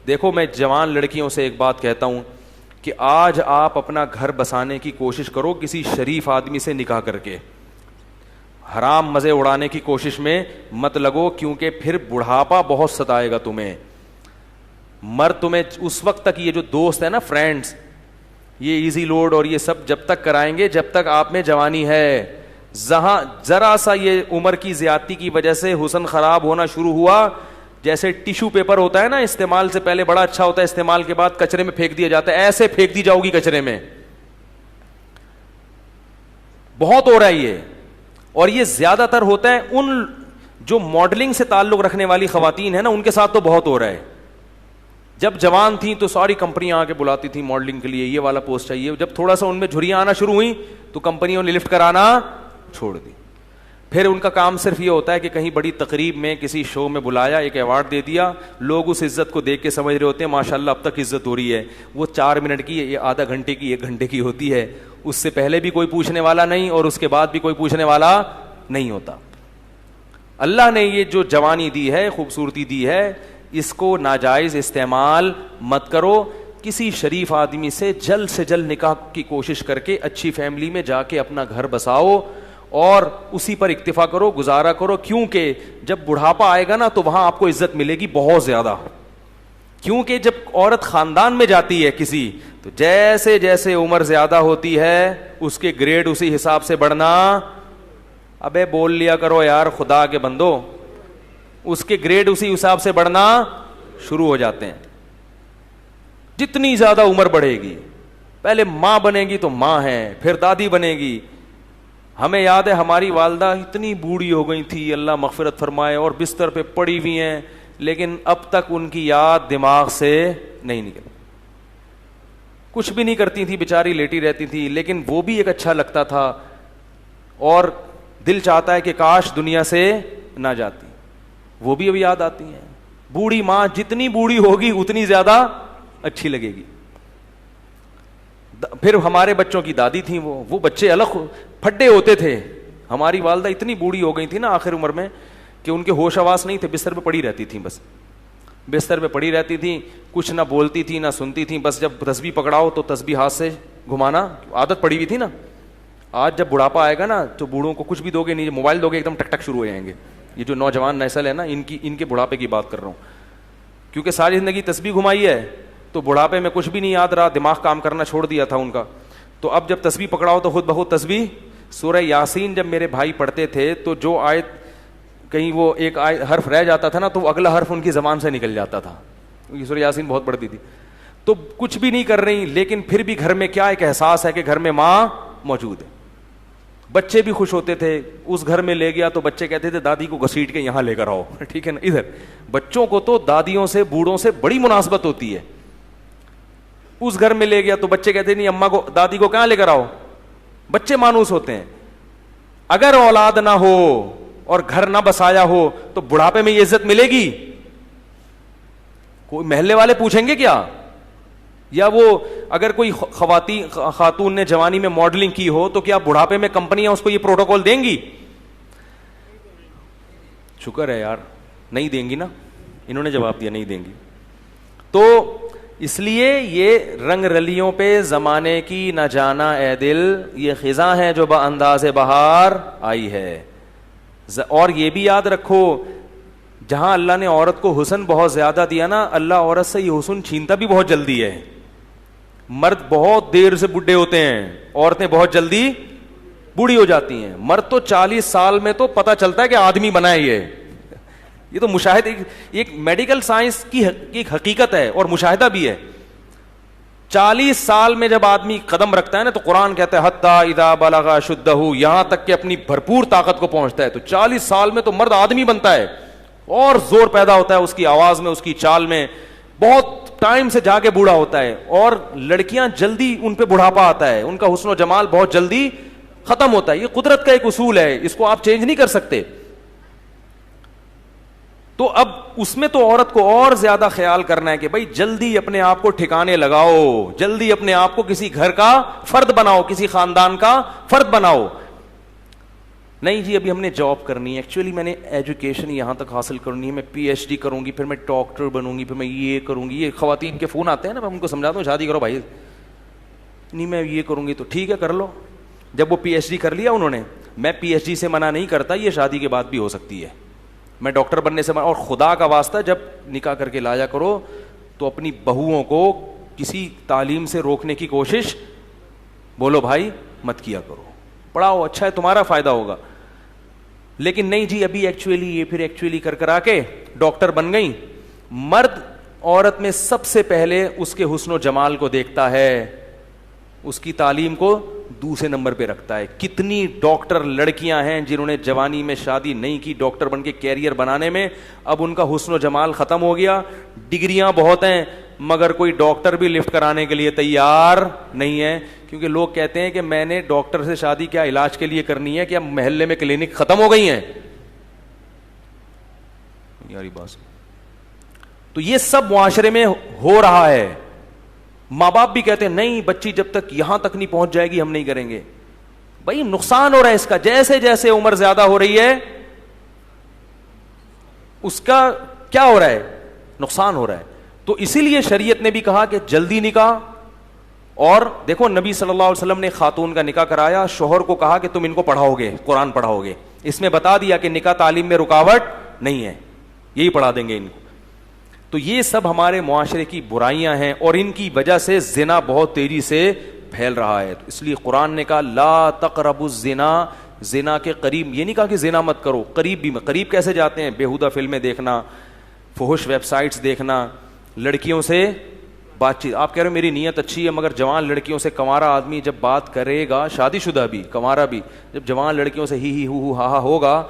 دیکھو میں جوان لڑکیوں سے ایک بات کہتا ہوں کہ آج آپ اپنا گھر بسانے کی کوشش کرو کسی شریف آدمی سے نکاح کر کے, حرام مزے اڑانے کی کوشش میں مت لگو, کیونکہ پھر بڑھاپا بہت ستائے گا تمہیں. مرد تمہیں اس وقت تک, یہ جو دوست ہے نا فرینڈس, یہ ایزی لوڈ اور یہ سب جب تک کرائیں گے جب تک آپ میں جوانی ہے. جہاں ذرا سا یہ عمر کی زیادتی کی وجہ سے حسن خراب ہونا شروع ہوا, جیسے ٹیشو پیپر ہوتا ہے نا, استعمال سے پہلے بڑا اچھا ہوتا ہے, استعمال کے بعد کچرے میں پھینک دیا جاتا ہے, ایسے پھینک دی جاؤ گی کچرے میں. بہت ہو رہا ہے یہ, اور یہ زیادہ تر ہوتا ہے ان جو ماڈلنگ سے تعلق رکھنے والی خواتین ہیں نا, ان کے ساتھ تو بہت ہو رہا ہے. جب جوان تھیں تو ساری کمپنیاں آ کے بلاتی تھیں ماڈلنگ کے لیے, یہ والا پوسٹ چاہیے. جب تھوڑا سا ان میں جھریاں آنا شروع ہوئیں تو کمپنیوں نے لفٹ کرانا چھوڑ دی. پھر ان کا کام صرف یہ ہوتا ہے کہ کہیں بڑی تقریب میں کسی شو میں بلایا, ایک ایوارڈ دے دیا, لوگ اس عزت کو دیکھ کے سمجھ رہے ہوتے ہیں ماشاء اللہ اب تک عزت ہو رہی ہے. وہ 4 منٹ کی, یہ آدھا گھنٹے کی, 1 گھنٹے کی ہوتی ہے. اس سے پہلے بھی کوئی پوچھنے والا نہیں اور اس کے بعد بھی کوئی پوچھنے والا نہیں ہوتا. اللہ نے یہ جو جوانی دی ہے, خوبصورتی دی ہے, اس کو ناجائز استعمال مت کرو. کسی شریف آدمی سے جلد نکاح کی کوشش کر کے اچھی فیملی میں جا کے اپنا گھر بساؤ اور اسی پر اکتفا کرو, گزارا کرو. کیونکہ جب بڑھاپا آئے گا نا تو وہاں آپ کو عزت ملے گی بہت زیادہ. کیونکہ جب عورت خاندان میں جاتی ہے کسی, تو جیسے جیسے عمر زیادہ ہوتی ہے اس کے گریڈ اسی حساب سے بڑھنا. ابے بول لیا کرو یار خدا کے بندو, اس کے گریڈ اسی حساب سے بڑھنا شروع ہو جاتے ہیں. جتنی زیادہ عمر بڑھے گی, پہلے ماں بنے گی تو ماں ہے, پھر دادی بنے گی. ہمیں یاد ہے ہماری والدہ اتنی بوڑھی ہو گئی تھی, اللہ مغفرت فرمائے, اور بستر پہ پڑی ہوئی ہیں, لیکن اب تک ان کی یاد دماغ سے نہیں نکلی. کچھ بھی نہیں کرتی تھی بیچاری, لیٹی رہتی تھی, لیکن وہ بھی ایک اچھا لگتا تھا اور دل چاہتا ہے کہ کاش دنیا سے نہ جاتی. وہ بھی اب یاد آتی ہیں. بوڑھی ماں جتنی بوڑھی ہوگی اتنی زیادہ اچھی لگے گی. پھر ہمارے بچوں کی دادی تھیں, وہ بچے الگ پھڈے ہوتے تھے. ہماری والدہ اتنی بوڑھی ہو گئی تھی نا آخر عمر میں کہ ان کے ہوش آواز نہیں تھے, بستر پہ پڑی رہتی تھیں, بس بستر پہ پڑی رہتی تھیں, کچھ نہ بولتی تھی نہ سنتی تھیں. بس جب تسبیح پکڑاؤ تو تسبیح ہاتھ سے گھمانا, عادت پڑی ہوئی تھی نا. آج جب بڑھاپا آئے گا نا تو بوڑھوں کو کچھ بھی دو گے نہیں, موبائل دو گے ایک دم ٹک ٹک شروع ہو جائیں گے. یہ جو نوجوان نسل ہے نا, ان کے بڑھاپے کی بات کر رہا ہوں, کیونکہ ساری زندگی تسبیح گھمائی ہے تو بڑھاپے میں کچھ بھی نہیں یاد رہا, دماغ کام کرنا چھوڑ دیا تھا ان کا. تو اب جب تسبیح پکڑاؤ تو خود بخود تسبیح. سورہ یاسین جب میرے بھائی پڑھتے تھے تو جو آیت کہیں وہ ایک حرف رہ جاتا تھا نا تو اگلا حرف ان کی زبان سے نکل جاتا تھا, کیونکہ سورہ یاسین بہت پڑھتی تھی. تو کچھ بھی نہیں کر رہی, لیکن پھر بھی گھر میں کیا ایک احساس ہے کہ گھر میں ماں موجود ہے. بچے بھی خوش ہوتے تھے. اس گھر میں لے گیا تو بچے کہتے تھے دادی کو گھسیٹ کے یہاں لے کر آؤ, ٹھیک ہے نا. ادھر بچوں کو تو دادیوں سے بوڑھوں سے بڑی مناسبت ہوتی ہے. اس گھر میں لے گیا تو بچے کہتے نہیں اماں کو دادی کو کہاں لے کر آؤ. بچے مانوس ہوتے ہیں. اگر اولاد نہ ہو اور گھر نہ بسایا ہو تو بڑھاپے میں یہ عزت ملے گی؟ کوئی محلے والے پوچھیں گے کیا؟ یا وہ اگر کوئی خاتون نے جوانی میں ماڈلنگ کی ہو تو کیا بڑھاپے میں کمپنیاں اس کو یہ پروٹوکول دیں گی؟ شکر ہے یار, نہیں دیں گی نا. انہوں نے جواب دیا نہیں دیں گی. تو اس لیے یہ رنگ رلیوں پہ زمانے کی نہ جانا اے دل, یہ خزاں ہے جو بانداز بہار آئی ہے. اور یہ بھی یاد رکھو, جہاں اللہ نے عورت کو حسن بہت زیادہ دیا نا, اللہ عورت سے یہ حسن چھینتا بھی بہت جلدی ہے. مرد بہت دیر سے بڈھے ہوتے ہیں, عورتیں بہت جلدی بوڑھی ہو جاتی ہیں. مرد تو 40 سال میں تو پتہ چلتا ہے کہ آدمی بنا ہے. یہ تو مشاہدہ, ایک میڈیکل سائنس کی ایک حقیقت ہے اور مشاہدہ بھی ہے. 40 سال میں جب آدمی قدم رکھتا ہے نا تو قرآن کہتا ہے حتی اذا بلغ اشدہ, یہاں تک کہ اپنی بھرپور طاقت کو پہنچتا ہے. تو 40 سال میں تو مرد آدمی بنتا ہے اور زور پیدا ہوتا ہے اس کی آواز میں, اس کی چال میں. بہت ٹائم سے جا کے بوڑھا ہوتا ہے. اور لڑکیاں جلدی ان پہ بڑھاپا آتا ہے, ان کا حسن و جمال بہت جلدی ختم ہوتا ہے. یہ قدرت کا ایک اصول ہے, اس کو آپ چینج نہیں کر سکتے. تو اب اس میں تو عورت کو اور زیادہ خیال کرنا ہے کہ بھائی جلدی اپنے آپ کو ٹھکانے لگاؤ, جلدی اپنے آپ کو کسی گھر کا فرد بناؤ, کسی خاندان کا فرد بناؤ. نہیں جی ابھی ہم نے جاب کرنی ہے, ایکچولی میں نے ایجوکیشن یہاں تک حاصل کرنی ہے, میں پی ایچ ڈی کروں گی, پھر میں ڈاکٹر بنوں گی, پھر میں یہ کروں گی. یہ خواتین کے فون آتے ہیں نا, میں ان کو سمجھاتا ہوں شادی کرو بھائی, نہیں میں یہ کروں گی, تو ٹھیک ہے کر لو. جب وہ پی ایچ ڈی کر لیا انہوں نے, میں پی ایچ ڈی سے منع نہیں کرتا, یہ شادی کے بعد بھی ہو سکتی ہے, میں ڈاکٹر بننے سے اور خدا کا واسطہ جب نکاح کر کے لایا کرو تو اپنی بہوؤں کو کسی تعلیم سے روکنے کی کوشش بولو بھائی مت کیا کرو, پڑھاؤ اچھا ہے تمہارا فائدہ ہوگا. لیکن نہیں جی ابھی ایکچولی یہ پھر ایکچولی کر کر آ کے ڈاکٹر بن گئی. مرد عورت میں سب سے پہلے اس کے حسن و جمال کو دیکھتا ہے, اس کی تعلیم کو دوسرے نمبر پہ رکھتا ہے. کتنی ڈاکٹر لڑکیاں ہیں جنہوں نے جوانی میں شادی نہیں کی ڈاکٹر بن کے کیریئر بنانے میں, اب ان کا حسن و جمال ختم ہو گیا, ڈگریاں بہت ہیں مگر کوئی ڈاکٹر بھی لفٹ کرانے کے لیے تیار نہیں ہے, کیونکہ لوگ کہتے ہیں کہ میں نے ڈاکٹر سے شادی کیا علاج کے لیے کرنی ہے, کیا محلے میں کلینک ختم ہو گئی ہیں یاری بات. تو یہ سب معاشرے میں ہو رہا ہے. ماں باپ بھی کہتے ہیں نہیں بچی جب تک یہاں تک نہیں پہنچ جائے گی ہم نہیں کریں گے. بھائی نقصان ہو رہا ہے اس کا, جیسے جیسے عمر زیادہ ہو رہی ہے اس کا کیا ہو رہا ہے, نقصان ہو رہا ہے. تو اسی لیے شریعت نے بھی کہا کہ جلدی نکاح. اور دیکھو نبی صلی اللہ علیہ وسلم نے خاتون کا نکاح کرایا, شوہر کو کہا کہ تم ان کو پڑھاؤ گے, قرآن پڑھاؤ گے. اس میں بتا دیا کہ نکاح تعلیم میں رکاوٹ نہیں ہے, یہی پڑھا دیں گے ان کو. تو یہ سب ہمارے معاشرے کی برائیاں ہیں اور ان کی وجہ سے زنا بہت تیزی سے پھیل رہا ہے. تو اس لیے قرآن نے کہا لا تقربوا الزنا, زنا کے قریب, یہ نہیں کہا کہ زنا مت کرو, قریب بھی. قریب کیسے جاتے ہیں, بیہودہ فلمیں دیکھنا, فحش ویب سائٹس دیکھنا, لڑکیوں سے بات چیت. آپ کہہ رہے ہو میری نیت اچھی ہے مگر جوان لڑکیوں سے کنوارا آدمی جب بات کرے گا, شادی شدہ بھی کنوارا بھی, جب جوان لڑکیوں سے ہی ہو ہا ہا ہوگا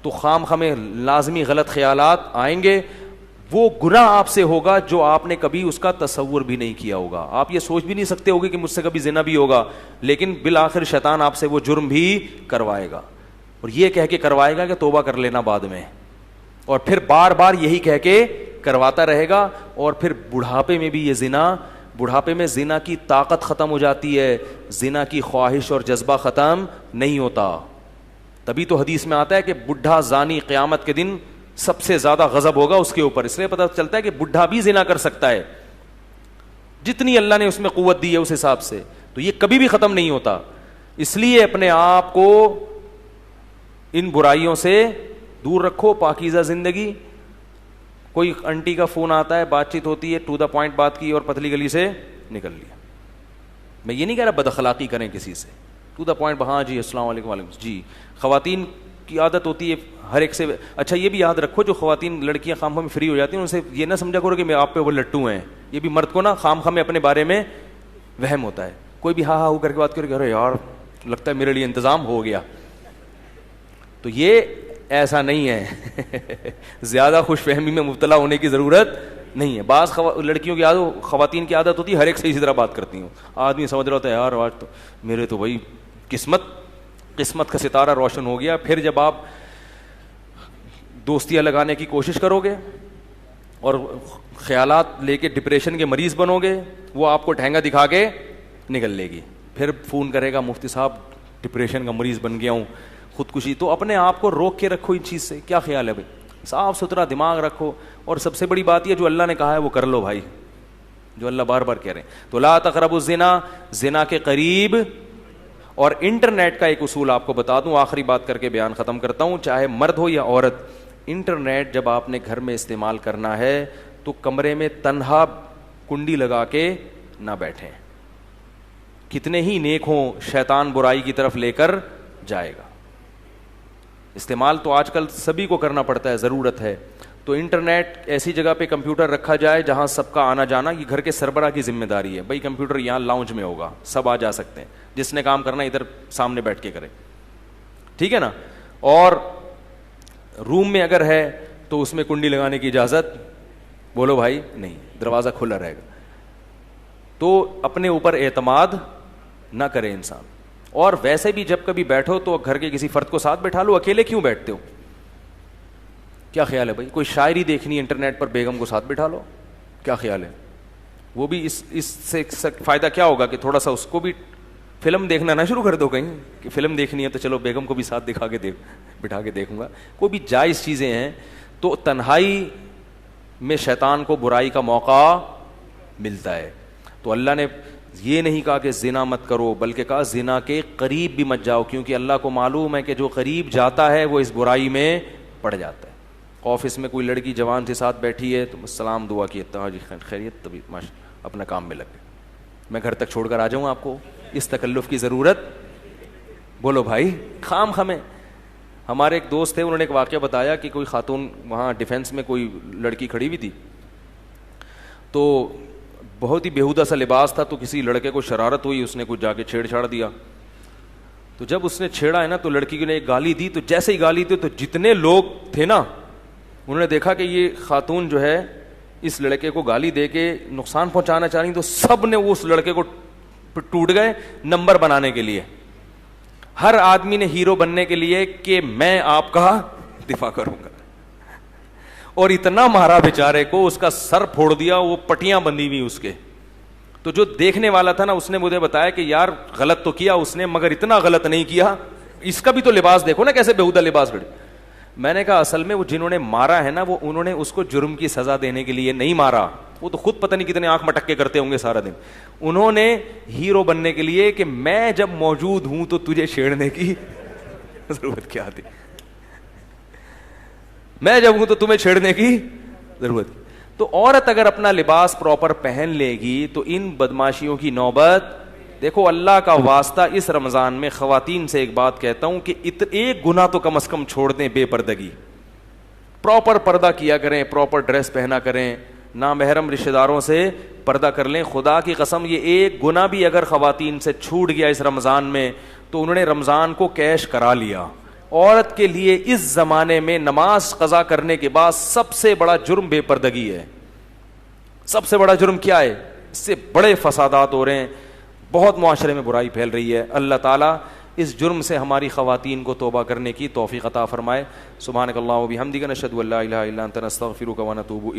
تو خام خامے لازمی غلط خیالات آئیں گے. وہ گناہ آپ سے ہوگا جو آپ نے کبھی اس کا تصور بھی نہیں کیا ہوگا. آپ یہ سوچ بھی نہیں سکتے ہوگے کہ مجھ سے کبھی زنا بھی ہوگا, لیکن بالآخر شیطان آپ سے وہ جرم بھی کروائے گا, اور یہ کہہ کے کروائے گا کہ توبہ کر لینا بعد میں, اور پھر بار بار یہی کہہ کے کرواتا رہے گا. اور پھر بڑھاپے میں بھی یہ زنا, بڑھاپے میں زنا کی طاقت ختم ہو جاتی ہے, زنا کی خواہش اور جذبہ ختم نہیں ہوتا. تبھی تو حدیث میں آتا ہے کہ بڈھا زانی قیامت کے دن سب سے زیادہ غضب ہوگا اس کے اوپر. اس لیے پتہ چلتا ہے کہ بڈھا بھی زنا کر سکتا ہے جتنی اللہ نے اس میں قوت دی ہے اس حساب سے. تو یہ کبھی بھی ختم نہیں ہوتا. اس لیے اپنے آپ کو ان برائیوں سے دور رکھو, پاکیزہ زندگی. کوئی انٹی کا فون آتا ہے, بات چیت ہوتی ہے, ٹو دا پوائنٹ بات کی اور پتلی گلی سے نکل لیا. میں یہ نہیں کہہ رہا بد اخلاقی کریں کسی سے, ٹو دا پوائنٹ, ہاں جی السلام علیکم وعلیکم جی. خواتین کی عادت ہوتی ہے ہر ایک سے. اچھا یہ بھی یاد رکھو جو خواتین لڑکیاں خام خواہ میں فری ہو جاتی ہیں ان سے یہ نہ سمجھا کرو کہ میں آپ پہ وہ لٹو ہیں. یہ بھی مرد کو نا خام خواہ میں اپنے بارے میں وہم ہوتا ہے. کوئی بھی ہاں ہاں ہو کر کے بات کرے, ارے یار لگتا ہے میرے لیے انتظام ہو گیا. تو یہ ایسا نہیں ہے. زیادہ خوش فہمی میں مبتلا ہونے کی ضرورت نہیں ہے. بعض لڑکیوں کی عادت, خواتین کی عادت ہوتی ہے ہر ایک سے اسی طرح بات کرتی ہوں. آدمی سمجھ رہا ہوتا ہے یار آج تو میرے تو بھائی قسمت کا ستارہ روشن ہو گیا. پھر جب آپ دوستیاں لگانے کی کوشش کرو گے اور خیالات لے کے ڈپریشن کے مریض بنو گے, وہ آپ کو ٹھینگا دکھا کے نکل لے گی. پھر فون کرے گا مفتی صاحب ڈپریشن کا مریض بن گیا ہوں, خودکشی. تو اپنے آپ کو روک کے رکھو ان چیز سے. کیا خیال ہے بھائی, صاف ستھرا دماغ رکھو. اور سب سے بڑی بات یہ جو اللہ نے کہا ہے وہ کر لو بھائی, جو اللہ بار بار کہہ رہے ہیں. تو لا تقربوا الزنا, زنا کے قریب. اور انٹرنیٹ کا ایک اصول آپ کو بتا دوں, آخری بات کر کے بیان ختم کرتا ہوں, چاہے مرد ہو یا عورت. انٹرنیٹ جب آپ نے گھر میں استعمال کرنا ہے تو کمرے میں تنہا کنڈی لگا کے نہ بیٹھیں. کتنے ہی نیک ہوں, شیطان برائی کی طرف لے کر جائے گا. استعمال تو آج کل سبھی کو کرنا پڑتا ہے, ضرورت ہے. تو انٹرنیٹ ایسی جگہ پہ کمپیوٹر رکھا جائے جہاں سب کا آنا جانا, یہ گھر کے سربراہ کی ذمہ داری ہے. بھائی کمپیوٹر یہاں لاؤنج میں ہوگا, سب آ جا سکتے ہیں, جس نے کام کرنا ادھر سامنے بیٹھ کے کرے, ٹھیک ہے نا. اور روم میں اگر ہے تو اس میں کنڈی لگانے کی اجازت بولو بھائی نہیں, دروازہ کھلا رہے گا. تو اپنے اوپر اعتماد نہ کرے انسان. اور ویسے بھی جب کبھی بیٹھو تو گھر کے کسی فرد کو ساتھ بیٹھا لو, اکیلے کیوں بیٹھتے ہو؟ کیا خیال ہے بھائی, کوئی شاعری دیکھنی ہے انٹرنیٹ پر, بیگم کو ساتھ بٹھا لو. کیا خیال ہے؟ وہ بھی اس سے فائدہ کیا ہوگا کہ تھوڑا سا اس کو بھی فلم دیکھنا نہ شروع کر دو کہیں کہ فلم دیکھنی ہے تو چلو بیگم کو بھی ساتھ بٹھا کے دیکھوں گا. کوئی بھی جائز چیزیں ہیں. تو تنہائی میں شیطان کو برائی کا موقع ملتا ہے. تو اللہ نے یہ نہیں کہا کہ زنا مت کرو, بلکہ کہا زنا کے قریب بھی مت جاؤ, کیونکہ اللہ کو معلوم ہے کہ جو قریب جاتا ہے وہ اس برائی میں پڑ جاتا ہے. آفس میں کوئی لڑکی جوان سے ساتھ بیٹھی ہے تو سلام دعا کی جی خیریت, تبھی اپنا کام میں لگ گئے. میں گھر تک چھوڑ کر آ جاؤں آپ کو, اس تکلف کی ضرورت؟ بولو بھائی, خام خمیں. ہمارے ایک دوست تھے, انہوں نے ایک واقعہ بتایا کہ کوئی خاتون وہاں ڈیفینس میں کوئی لڑکی کھڑی ہوئی تھی, تو بہت ہی بیہودہ سا لباس تھا, تو کسی لڑکے کو شرارت ہوئی, اس نے کچھ جا کے چھیڑ چھاڑ دیا. تو جب اس نے چھیڑا ہے نا تو لڑکی نے ایک گالی دی, تو جیسے ہی گالی دی تو جتنے لوگ تھے نا انہوں نے دیکھا کہ یہ خاتون جو ہے اس لڑکے کو گالی دے کے نقصان پہنچانا چاہ رہی, تو سب نے اس لڑکے کو ٹوٹ گئے نمبر بنانے کے لیے. ہر آدمی نے ہیرو بننے کے لیے کہ میں آپ کا دفاع کروں گا, اور اتنا مارا بیچارے کو, اس کا سر پھوڑ دیا, وہ پٹیاں بندھی ہوئی اس کے. تو جو دیکھنے والا تھا نا اس نے مجھے بتایا کہ یار غلط تو کیا اس نے, مگر اتنا غلط نہیں کیا, اس کا بھی تو لباس دیکھو نا کیسے بیہودہ لباس گھڑے. میں نے کہا اصل میں وہ جنہوں نے مارا ہے نا وہ انہوں نے اس کو جرم کی سزا دینے کے لیے نہیں مارا, وہ تو خود پتہ نہیں کتنے آنکھ مٹک کے کرتے ہوں گے سارا دن. انہوں نے ہیرو بننے کے لیے کہ میں جب موجود ہوں تو تجھے چھیڑنے کی ضرورت کیا تھی, میں جب ہوں تو تمہیں چھیڑنے کی ضرورت. تو عورت اگر اپنا لباس پراپر پہن لے گی تو ان بدماشیوں کی نوبت. دیکھو اللہ کا واسطہ اس رمضان میں خواتین سے ایک بات کہتا ہوں کہ ایک گناہ تو کم از کم چھوڑ دیں, بے پردگی. پراپر پردہ کیا کریں, پراپر ڈریس پہنا کریں, نامحرم رشتہ داروں سے پردہ کر لیں. خدا کی قسم یہ ایک گناہ بھی اگر خواتین سے چھوٹ گیا اس رمضان میں تو انہوں نے رمضان کو کیش کرا لیا. عورت کے لیے اس زمانے میں نماز قضا کرنے کے بعد سب سے بڑا جرم بے پردگی ہے. سب سے بڑا جرم کیا ہے؟ اس سے بڑے فسادات ہو رہے ہیں, بہت معاشرے میں برائی پھیل رہی ہے. اللہ تعالیٰ اس جرم سے ہماری خواتین کو توبہ کرنے کی توفیق عطا فرمائے. سبحانک اللہم و بحمدک نشہد ان لا الہ الا انت نستغفرک و نتوب الیک.